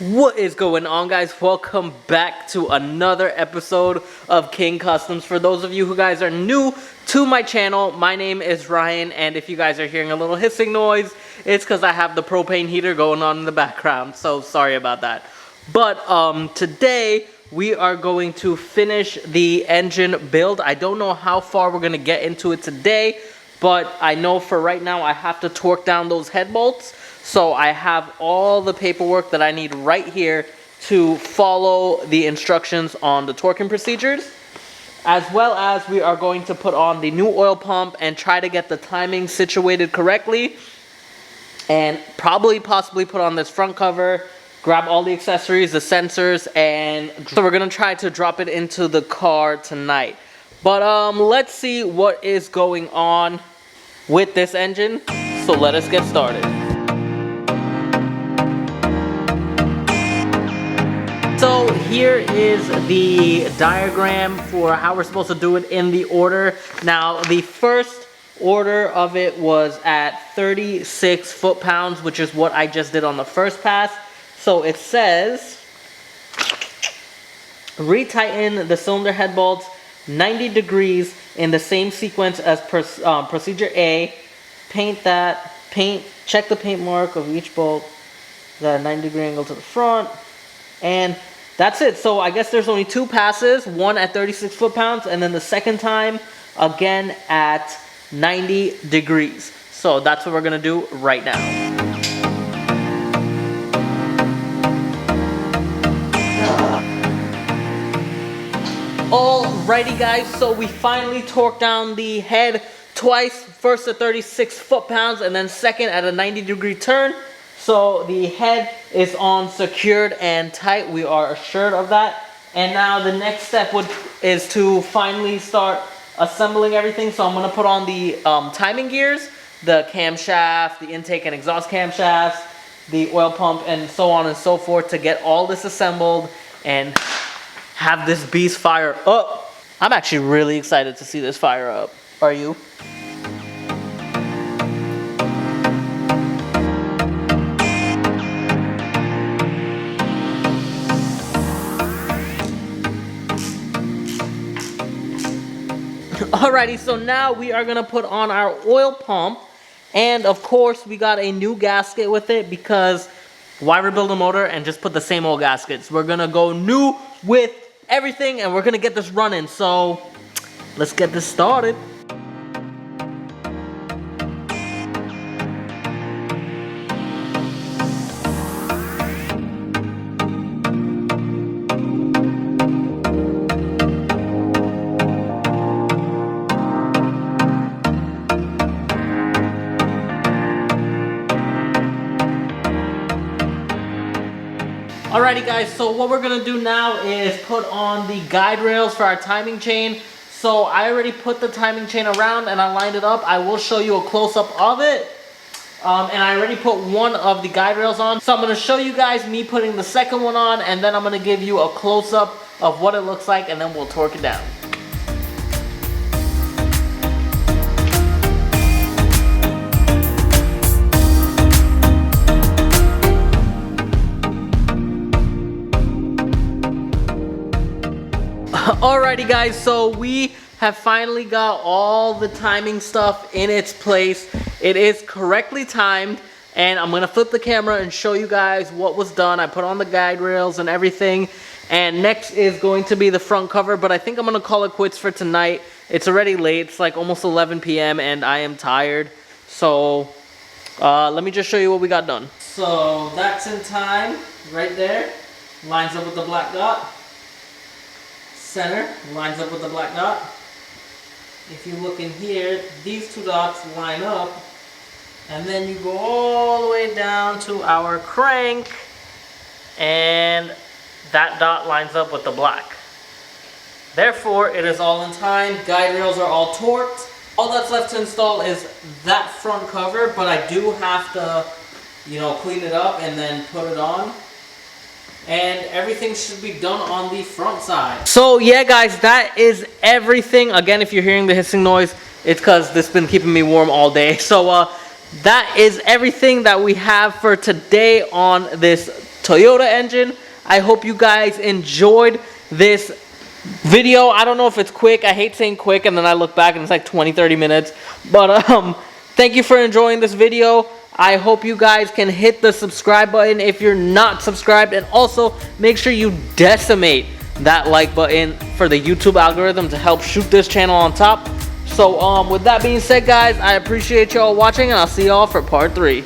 What is going on, guys? Welcome back to another episode of King Customs. For those of you who guys are new to my channel, my name is Ryan, and if you guys are hearing a little hissing noise, it's because I have the propane heater going on in the background, so sorry about that. But today we are going to finish the engine build. I don't know how far we're going to get into it today, but I know for right now I have to torque down those head bolts. So I have all the paperwork that I need right here to follow the instructions on the torquing procedures, as well as we are going to put on the new oil pump and try to get the timing situated correctly, and possibly put on this front cover, grab all the accessories, the sensors, and so we're gonna try to drop it into the car tonight. But let's see what is going on with this engine. So let us get started. So here is the diagram for how we're supposed to do it in the order. Now, the first order of it was at 36 foot-pounds, which is what I just did on the first pass. So it says, retighten the cylinder head bolts 90 degrees in the same sequence as procedure A. Check the paint mark of each bolt, the 90-degree angle to the front. And that's it. So I guess there's only two passes, one at 36 foot-pounds, and then the second time again at 90 degrees. So that's what we're gonna do right now. Alrighty, guys, so we finally torqued down the head twice, first at 36 foot-pounds and then second at a 90-degree turn. So the head is on secured and tight. We are assured of that. And now the next step is to finally start assembling everything. So I'm going to put on the timing gears, the camshaft, the intake and exhaust camshafts, the oil pump, and so on and so forth to get all this assembled and have this beast fire up. I'm actually really excited to see this fire up. Are you? Alrighty, so now we are going to put on our oil pump, and of course we got a new gasket with it because why rebuild a motor and just put the same old gaskets? We're going to go new with everything and we're going to get this running, so let's get this started. Alrighty, guys, so what we're gonna do now is put on the guide rails for our timing chain. So I already put the timing chain around and I lined it up. I will show you a close-up of it. And I already put one of the guide rails on. So I'm gonna show you guys me putting the second one on, and then I'm gonna give you a close-up of what it looks like, and then we'll torque it down. Alrighty, guys, so we have finally got all the timing stuff in its place. It is correctly timed, and I'm gonna flip the camera and show you guys what was done. I put on the guide rails and everything, and next is going to be the front cover, but I think I'm gonna call it quits for tonight. It's already late, it's like almost 11 p.m. and I am tired. So let me just show you what we got done. So that's in time right there, lines up with the black dot. Center lines up with the black dot. If you look in here, these two dots line up, and then you go all the way down to our crank, and that dot lines up with the black. Therefore, it is all in time. Guide rails are all torqued. All that's left to install is that front cover, but I do have to, clean it up and then put it on. And everything should be done on the front side. So yeah, guys, that is everything. Again, if you're hearing the hissing noise, it's because this has been keeping me warm all day. So that is everything that we have for today on this Toyota engine. I hope you guys enjoyed this video. I don't know if it's quick. I hate saying quick and then I look back and it's like 20-30 minutes. But thank you for enjoying this video. I hope you guys can hit the subscribe button if you're not subscribed, and also make sure you decimate that like button for the YouTube algorithm to help shoot this channel on top. So with that being said, guys, I appreciate y'all watching, and I'll see y'all for part 3.